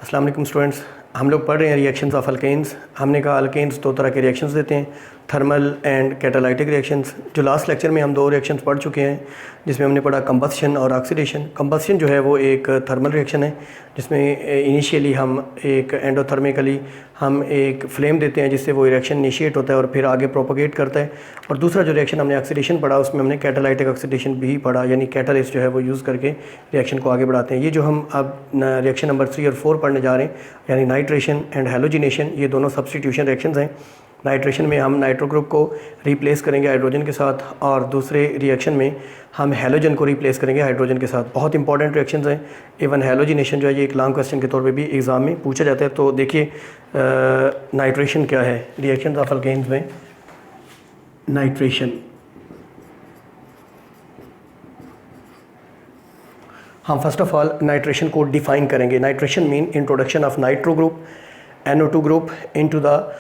अस्सलाम वालेकुम स्टूडेंट्स, हम लोग पढ़ रहे हैं रिएक्शंस ऑफ अल्केन्स। हमने कहा अल्केन्स दो तरह के रिएक्शंस देते हैं, थर्मल एंड कैटालाइटिक रिएक्शंस। जो लास्ट लेक्चर में हम दो रिएक्शंस पढ़ चुके हैं, जिसमें हमने पढ़ा कंबस्शन और ऑक्सीडेशन। कंबस्शन जो है वो एक थर्मल रिएक्शन है, जिसमें इनिशियली हम एक एंडोथर्मिकली हम एक फ्लेम देते हैं, जिससे वो रिएक्शन इनिशिएट होता है और फिर आगे प्रोपोगेट करता है। और दूसरा जो रिएक्शन हमने ऑक्सीडेशन पढ़ा, उसमें हमने कैटालाइटिक ऑक्सीडेशन भी पढ़ा, यानी कैटालिस्ट जो है वो यूज़ करके रिएक्शन को आगे बढ़ाते हैं। ये जो हम अब रिएक्शन नंबर 3 और 4 पढ़ने जा रहे हैं, यानी नाइट्रेशन एंड हैलोजिनेशन, ये दोनों सब्स्टिट्यूशन रिएक्शंस हैं। नाइट्रेशन में हम नाइट्रो ग्रुप को रिप्लेस करेंगे हाइड्रोजन के साथ, और दूसरे रिएक्शन में हम हैलोजन को रिप्लेस करेंगे हाइड्रोजन के साथ। बहुत इंपॉर्टेंट रिएक्शंस हैं। इवन हैलोजिनेशन जो है ये एक लॉन्ग क्वेश्चन के तौर पे भी एग्ज़ाम में पूछा जाता है। तो देखिए नाइट्रेशन क्या है रिएक्शंस ऑफ अल्केन्स में। नाइट्रेशन हम फर्स्ट ऑफ ऑल नाइट्रेशन को डिफाइन करेंगे। Nitration mean introduction of nitro group NO2 group into the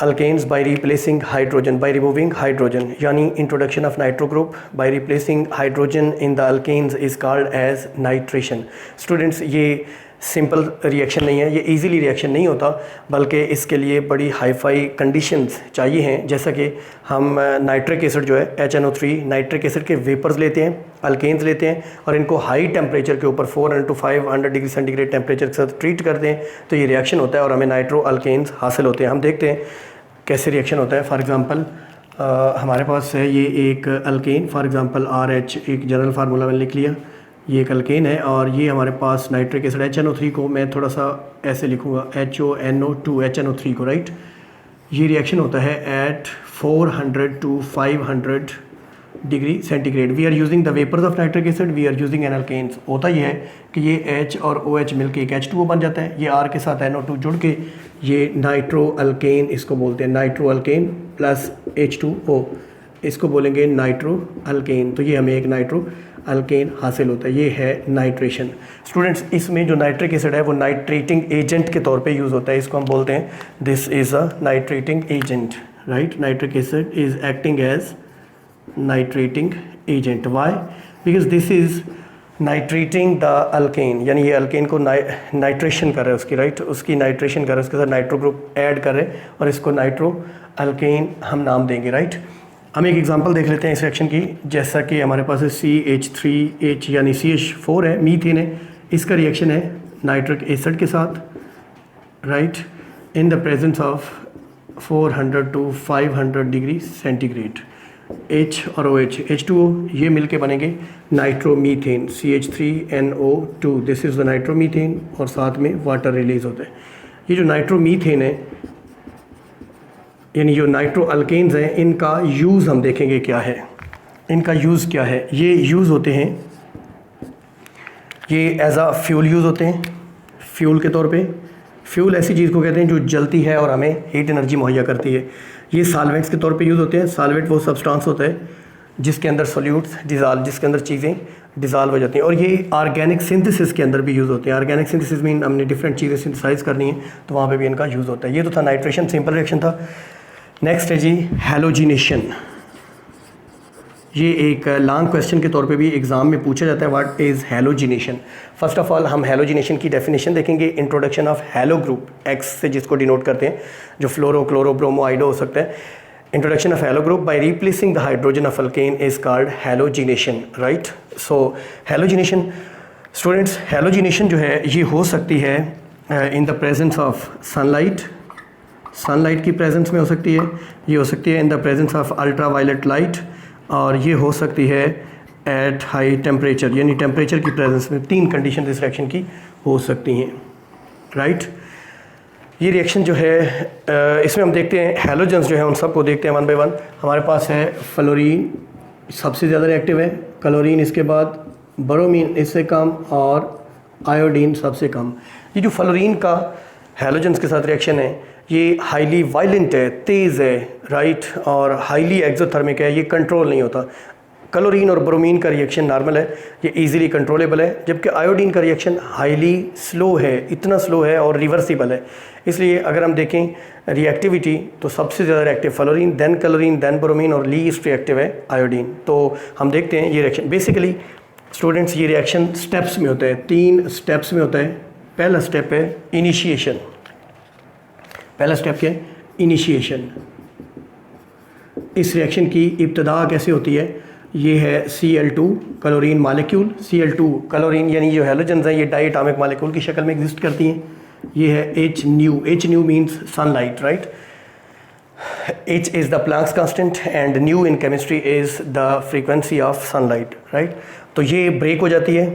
alkanes by replacing hydrogen, by removing hydrogen, यानी introduction of nitro group by replacing hydrogen in the alkanes is called as nitration। Students ये simple reaction नहीं है, ये easily reaction नहीं होता, बल्कि इसके लिए बड़ी हाई-फाई कंडीशंस चाहिए हैं। जैसा कि हम नाइट्रिक एसिड जो है HNO3 नाइट्रिक एसिड के वेपर्स लेते हैं, अल्केन्स लेते हैं, और इनको हाई टेम्परेचर के ऊपर 400 to 500 डिग्री सेंटीग्रेड टेम्परेचर के साथ ट्रीट करते हैं, तो ये रिएक्शन होता है और हमें नाइट्रो अल्केन्स हासिल होते हैं। हम देखते हैं कैसे रिएक्शन होता है। फॉर एग्ज़ाम्पल हमारे पास है ये एक अल्केन, फॉर एग्ज़ाम्पल RH, एक जनरल फार्मूला मैंने लिख लिया, ये एक अल्केन है, और ये हमारे पास नाइट्रिक एसिड HNO3 को मैं थोड़ा सा ऐसे लिखूँगा HONO2 HNO3 को, राइट। ये रिएक्शन होता है at 400 to 500 degree centigrade. We are using the vapours of nitric acid, we are using an alkanes. होता ये है कि ये H और OH मिलके एक H2O बन जाता है, ये R के साथ NO2 जुड़ के ये नाइट्रो अल्केन इसको बोलते हैं, नाइट्रो अल्केन प्लस H2O, इसको बोलेंगे नाइट्रो अल्केन। तो ये हमें एक नाइट्रो अल्केन हासिल होता है, ये है नाइट्रेशन। स्टूडेंट्स इसमें जो नाइट्रिक एसिड है वो नाइट्रेटिंग एजेंट के तौर पे यूज़ होता है, इसको हम बोलते हैं this is a nitrating agent, right. Nitric acid is acting as nitrating agent. Why? Because this is nitrating the alkane, यानी ये अल्केन को नाइट्रेशन कर रहा है उसकी, राइट, उसकी नाइट्रेशन कर रहा है, उसके साथ नाइट्रो ग्रुप ऐड कर रहे हैं और इसको नाइट्रो अल्केन हम नाम देंगे, राइट। हम एक एग्जांपल देख लेते हैं इस रिएक्शन की। जैसा कि हमारे पास है CH3H यानी CH4 है, मीथेन है, इसका रिएक्शन है नाइट्रिक एसिड के साथ, right, in the presence of 400 to 500 degree centigrade. H और OH H2O ये मिलके बनेंगे nitromethane CH3NO2, this is the nitromethane, और साथ में वाटर रिलीज होता है। ये जो नाइट्रोमीथेन है यानी जो नाइट्रो अल्केन्स हैं, इनका यूज़ हम देखेंगे क्या है। इनका यूज़ क्या है? ये यूज़ होते हैं, ये एज आ फ्यूल यूज़ होते हैं, फ्यूल के तौर पे। फ्यूल ऐसी चीज़ को कहते हैं जो जलती है और हमें हीट एनर्जी मुहैया करती है। ये सॉल्वेंट्स के तौर पे यूज़ होते हैं। सॉल्वेंट वो सब्सटेंस होता है जिसके अंदर सॉल्यूट्स डिज़ाल्व, जिसके अंदर चीज़ें डिज़ाल्व हो जाती हैं, और ये ऑर्गेनिक सिंथेसिस के अंदर भी यूज़ होते हैं। ऑर्गेनिक सिंथेसिस मीन हमने डिफरेंट चीज़ें सिंथेसाइज करनी है, तो वहाँ पे भी इनका यूज़ होता है। ये तो था नाइट्रेशन, सिंपल रिएक्शन था। नेक्स्ट है जी हैलोजिनेशन। ये एक लॉन्ग क्वेश्चन के तौर पे भी एग्जाम में पूछा जाता है, what is halogenation. First of all हम हैलोजिनेशन की डेफिनेशन देखेंगे। Introduction of halo group, X से जिसको डिनोट करते हैं, जो फ्लोरो क्लोरो ब्रोमो आइडो हो सकता है। Introduction of halo group by replacing the hydrogen of alkane is called halogenation, right. So halogenation students, halogenation जो है ये हो सकती है in the presence of sunlight, sunlight की प्रेजेंस में हो सकती है, ये हो सकती है in the presence of ultraviolet light, और ये हो सकती है एट हाई टेम्परेचर, यानी टेम्परेचर की प्रेजेंस में। 3 कंडीशन इस रिएक्शन की हो सकती हैं, राइट। ये रिएक्शन जो है इसमें हम देखते हैं हैलोजन्स जो है उन सबको देखते हैं वन बाय वन। हमारे पास है फ्लोरीन सबसे ज़्यादा रिएक्टिव है, क्लोरीन इसके बाद, ब्रोमीन इससे कम, और आयोडीन सबसे कम। ये जो फ्लोरीन का हैलोजन्स के साथ रिएक्शन है ये हाईली वायलेंट है, तेज़ है, राइट, और हाईली एक्सोथर्मिक है, ये कंट्रोल नहीं होता। क्लोरीन और ब्रोमीन का रिएक्शन नॉर्मल है, ये इजीली कंट्रोलेबल है, जबकि आयोडीन का रिएक्शन हाईली स्लो है, इतना स्लो है और रिवर्सिबल है। इसलिए अगर हम देखें रिएक्टिविटी तो सबसे ज़्यादा reactive fluorine, then chlorine, then bromine, और लीस्ट रिएक्टिव है आयोडीन। तो हम देखते हैं ये रिएक्शन बेसिकली स्टूडेंट्स, ये रिएक्शन स्टेप्स में होता है, 3 स्टेप्स में होता है। पहला स्टेप है इनिशिएशन। पहला स्टेप क्या है? इनिशिएशन। इस रिएक्शन की इब्तदा कैसे होती है? ये है Cl2 chlorine molecule. Cl2 chlorine यानी जो हैलोजेंस हैं ये डाई एटॉमिक मालिक्यूल की शक्ल में एग्जिस्ट करती हैं। ये है H new. H new means sunlight, right. H is the Planck's constant and nu in chemistry is the frequency of sunlight, right? तो ये ब्रेक हो जाती है,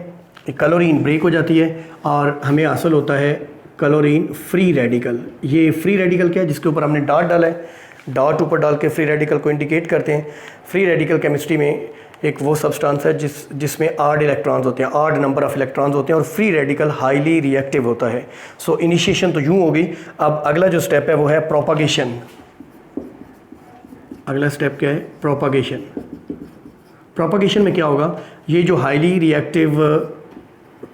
क्लोरीन ब्रेक हो जाती है और हमें हासिल होता है क्लोरीन फ्री रेडिकल। ये फ्री रेडिकल क्या है? जिसके ऊपर हमने डॉट डाला है, डॉट ऊपर डाल के फ्री रेडिकल को इंडिकेट करते हैं। फ्री रेडिकल केमिस्ट्री में एक वो सब्सटेंस है जिसमें आड इलेक्ट्रॉन्स होते हैं, आड नंबर ऑफ इलेक्ट्रॉन्स होते हैं और फ्री रेडिकल हाईली रिएक्टिव होता है। सो इनिशिएशन तो यूँ होगी। अब अगला जो स्टेप है वो है प्रोपागेशन। अगला स्टेप क्या है? प्रोपागेशन। प्रोपागेशन में क्या होगा? ये जो हाईली रिएक्टिव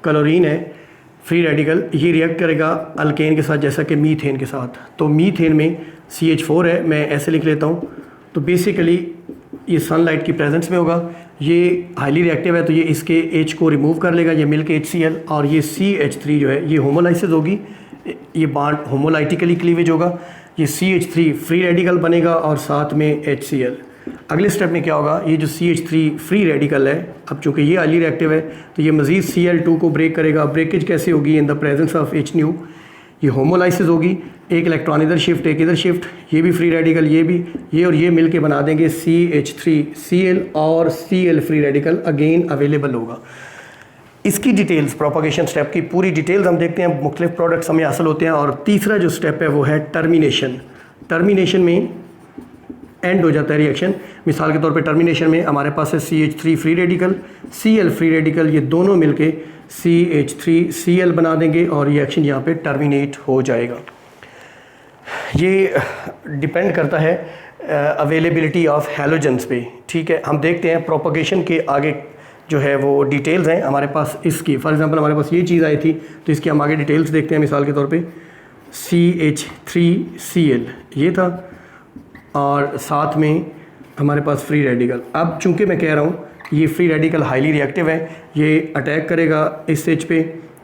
क्लोरीन है फ्री रेडिकल, ये रिएक्ट करेगा अल्केन के साथ, जैसा कि मीथेन के साथ। तो मीथेन में CH4 है, मैं ऐसे लिख लेता हूँ। तो बेसिकली ये सनलाइट की प्रेजेंस में होगा, ये हाईली रिएक्टिव है तो ये इसके H को रिमूव कर लेगा, ये मिलके HCl, और ये CH3 जो है ये होमोलाइसिस होगी, ये बॉन्ड होमोलाइटिकली क्लीवेज होगा, ये CH3 फ्री रेडिकल बनेगा और साथ में HCl। अगले स्टेप में क्या होगा? ये जो CH3 फ्री रेडिकल है, अब चूँकि ये हाईली रिएक्टिव है तो ये मज़ीद Cl2 को ब्रेक करेगा। ब्रेकेज कैसे होगी? इन the presence of H new. ये होमोलाइसिस होगी, एक इलेक्ट्रॉन इधर शिफ्ट एक इधर शिफ्ट, ये भी फ्री रेडिकल, ये भी, ये और ये मिलके बना देंगे CH3Cl और Cl free radical again available होगा। इसकी डिटेल्स, प्रोपागेशन स्टेप की पूरी डिटेल्स हम देखते हैं, मुख्तलिफ प्रोडक्ट्स हमें हासिल होते हैं। और तीसरा जो स्टेप है वो है टर्मिनेशन। टर्मिनेशन में एंड हो जाता है रिएक्शन। मिसाल के तौर पे टर्मिनेशन में हमारे पास है CH3 free radical, Cl free radical, ये दोनों मिलके CH3Cl बना देंगे और रिएक्शन यहाँ पे टर्मिनेट हो जाएगा। ये डिपेंड करता है अवेलेबिलिटी ऑफ हैलोजेंस पे, ठीक है। हम देखते हैं प्रोपागेशन के आगे जो है वो डिटेल्स हैं हमारे पास इसकी। फॉर एग्जांपल हमारे पास ये चीज़ आई थी तो इसकी हम आगे डिटेल्स देखते हैं। मिसाल के तौर पे CH3Cl ये था और साथ में हमारे पास फ्री रेडिकल। अब चूंकि मैं कह रहा हूँ ये फ्री रेडिकल हाईली रिएक्टिव है, ये अटैक करेगा इस H पे,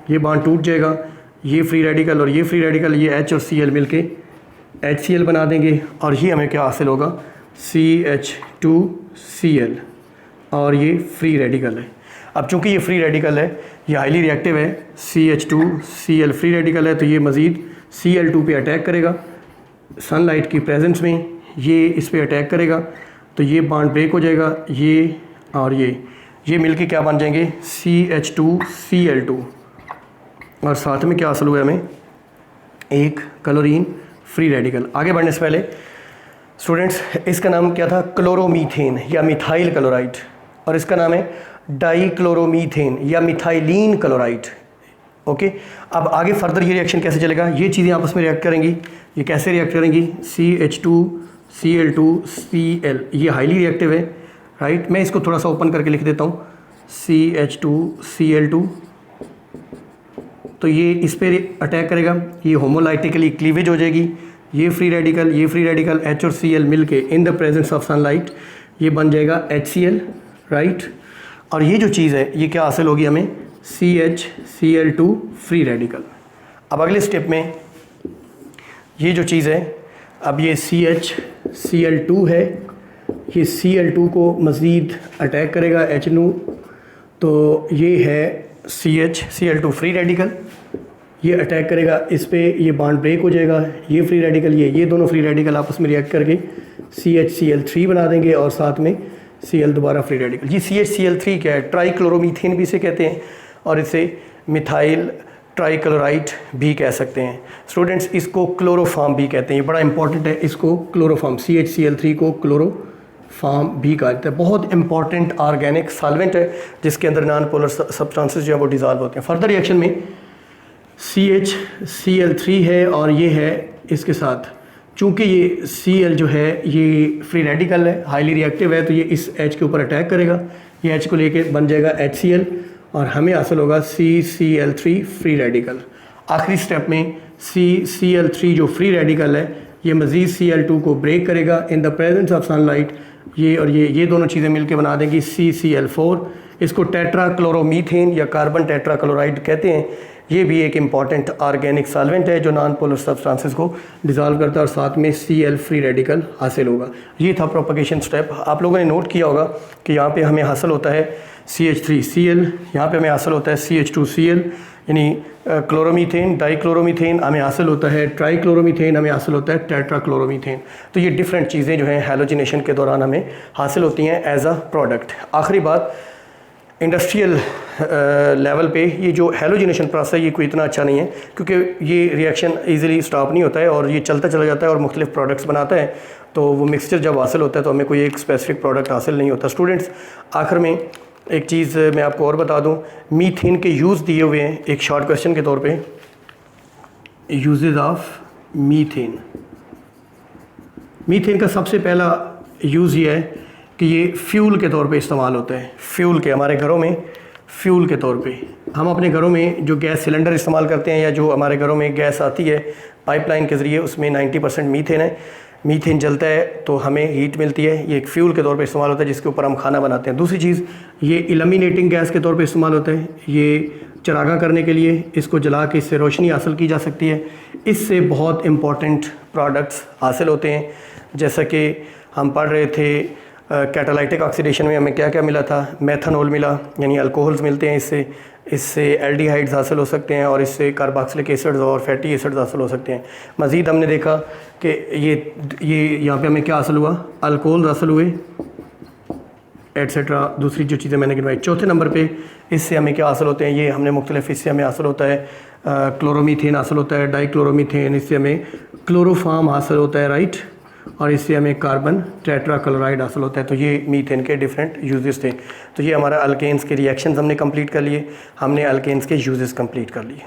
ये बॉन्ड टूट जाएगा, ये फ्री रेडिकल और ये फ्री रेडिकल, ये H और Cl मिलके HCl बना देंगे और ये हमें क्या हासिल होगा? CH2Cl और ये फ्री रेडिकल है। अब चूंकि ये फ्री रेडिकल है, ये हाईली रिएक्टिव है, CH2Cl फ्री रेडिकल है, तो ये मज़ीद Cl2 पे अटैक करेगा सनलाइट की प्रेजेंस में, ये इस पे अटैक करेगा तो ये बॉन्ड ब्रेक हो जाएगा, ये और ये मिलके क्या बन जाएंगे? CH2Cl2 और साथ में क्या हासिल हुआ हमें? एक क्लोरीन फ्री रेडिकल। आगे बढ़ने से पहले स्टूडेंट्स, इसका नाम क्या था? क्लोरोमीथेन या मिथाइल क्लोराइड, और इसका नाम है डाईक्लोरोमीथेन या मिथाइलिन क्लोराइड। ओके, अब आगे फर्दर ये रिएक्शन कैसे चलेगा? ये चीज़ें आपस में रिएक्ट करेंगी। ये कैसे रिएक्ट करेंगी? CH2Cl2Cl, ये हाईली रिएक्टिव है, राइट। मैं इसको थोड़ा सा ओपन करके लिख देता हूँ, CH2Cl2, तो ये इस पर अटैक करेगा, ये होमोलाइटिकली क्लीवेज हो जाएगी, ये फ्री रेडिकल H और Cl मिलके इन द प्रेजेंस ऑफ सनलाइट ये बन जाएगा HCl, राइट। और ये जो चीज़ है ये क्या हासिल होगी हमें? CHCl2 free radical. अब अगले स्टेप में ये जो चीज़ है, अब ये CHCl2 है, ये Cl2 को मज़ीद अटैक करेगा H न्यू, तो ये है CHCl2 फ्री रेडिकल, ये अटैक करेगा इस पे, ये बॉन्ड ब्रेक हो जाएगा, ये फ्री रेडिकल, ये दोनों फ्री रेडिकल आपस में रिएक्ट करके CHCl3 बना देंगे और साथ में Cl दोबारा फ्री रेडिकल। ये CHCl3 क्या है? ट्राईक्लोरोमीथेन भी इसे कहते हैं और इसे मिथाइल ट्राईक्लोराइड भी कह सकते हैं। स्टूडेंट्स, इसको क्लोरोफॉर्म भी कहते हैं, ये बड़ा इंपॉर्टेंट है, इसको क्लोरोफॉर्म, CHCl3 को क्लोरोफॉर्म भी कहा जाता है। बहुत इंपॉर्टेंट ऑर्गेनिक सॉल्वेंट है जिसके अंदर नॉन पोलर सब्सटेंसेस जो है वो डिज़ोल्व होते हैं। फर्दर रिएक्शन में CHCl3 है और ये है इसके साथ, चूँकि ये Cl जो है ये फ्री रेडिकल है, हाईली रिएक्टिव है, तो ये इस H के ऊपर अटैक करेगा, ये H को लेके बन जाएगा HCl और हमें हासिल होगा CCl3 फ्री रेडिकल। आखिरी स्टेप में CCl3 जो फ्री रेडिकल है ये मज़ीद Cl2 को ब्रेक करेगा इन द प्रेजेंस ऑफ सनलाइट, ये और ये दोनों चीज़ें मिलकर बना देंगी CCl4। इसको टेट्राक्लोरोमीथेन या कार्बन टेट्राक्लोराइड कहते हैं। ये भी एक इम्पॉर्टेंट ऑर्गेनिक सॉल्वेंट है जो नॉन पोलर सब्सटेंसेस को डिज़ोल्व करता है और साथ में Cl फ्री रेडिकल हासिल होगा। ये था प्रोपगेशन स्टेप। आप लोगों ने नोट किया होगा कि यहाँ पे हमें हासिल होता है CH3Cl, यहाँ पे हमें हासिल होता है CH2Cl यानी क्लोरोमीथेन, डाइक्लोरोमीथेन हमें हासिल होता है, ट्राइक्लोरोमीथेन हमें हासिल होता है टेट्राक्लोरोमीथेन। तो ये डिफरेंट चीज़ें जो हैं हैलोजिनेशन के दौरान हमें हासिल होती हैं एज अ प्रोडक्ट। आखिरी बात, इंडस्ट्रियल लेवल पे ये जो हैलोजिनेशन प्रोसेस है ये कोई इतना अच्छा नहीं है क्योंकि ये रिएक्शन ईज़िली स्टॉप नहीं होता है और ये चलता चला जाता है और मुख्तलिफ प्रोडक्ट्स बनाता है। तो वो मिक्सचर जब हासिल होता है तो हमें कोई एक स्पेसिफिक प्रोडक्ट हासिल नहीं होता। स्टूडेंट्स, आखिर में एक चीज़ मैं आपको और बता दूं, मीथेन के यूज़ दिए हुए हैं एक शॉर्ट क्वेश्चन के तौर पे। यूजेस ऑफ मीथेन, मीथेन का सबसे पहला यूज़ ये है कि ये फ्यूल के तौर पे इस्तेमाल होता है। फ्यूल के, हमारे घरों में फ्यूल के तौर पे हम अपने घरों में जो गैस सिलेंडर इस्तेमाल करते हैं या जो हमारे घरों में गैस आती है पाइपलाइन के ज़रिए, उसमें 90% मीथेन है। मीथेन जलता है तो हमें हीट मिलती है, ये एक फ्यूल के तौर पे इस्तेमाल होता है जिसके ऊपर हम खाना बनाते हैं। दूसरी चीज़, ये इल्यूमिनेटिंग गैस के तौर पे इस्तेमाल होता है, ये चरागा करने के लिए इसको जला के इससे रोशनी हासिल की जा सकती है। इससे बहुत इम्पॉर्टेंट प्रोडक्ट्स हासिल होते हैं, जैसा कि हम पढ़ रहे थे कैटालाइटिक ऑक्सीडेशन में हमें क्या क्या मिला था, मेथनॉल मिला, यानी अल्कोहल्स मिलते हैं इससे एल्डिहाइड्स हासिल हो सकते हैं और इससे कार्बोक्सिलिक एसिड्स और फैटी एसिड्स हासिल हो सकते हैं। मज़ीद हमने देखा कि ये यहाँ पे हमें क्या हासिल हुआ, अल्कोहल हासिल हुए एट्सेट्रा। दूसरी जो चीज़ें मैंने गिनवाई, चौथे नंबर पे इससे हमें क्या हासिल होते हैं, ये हमने मुख्तलिफ, इससे हमें हासिल होता है क्लोरोमीथेन हासिल होता है, डाइक्लोरोमीथेन, इससे हमें क्लोरोफार्म हासिल होता है, राइट, और इससे हमें कार्बन टेट्राक्लोराइड हासिल होता है। तो ये मीथेन के डिफरेंट यूजेस थे। तो ये हमारा अल्केन्स के रिएक्शंस हमने कंप्लीट कर लिए, हमने अल्केन्स के यूजेस कंप्लीट कर लिए।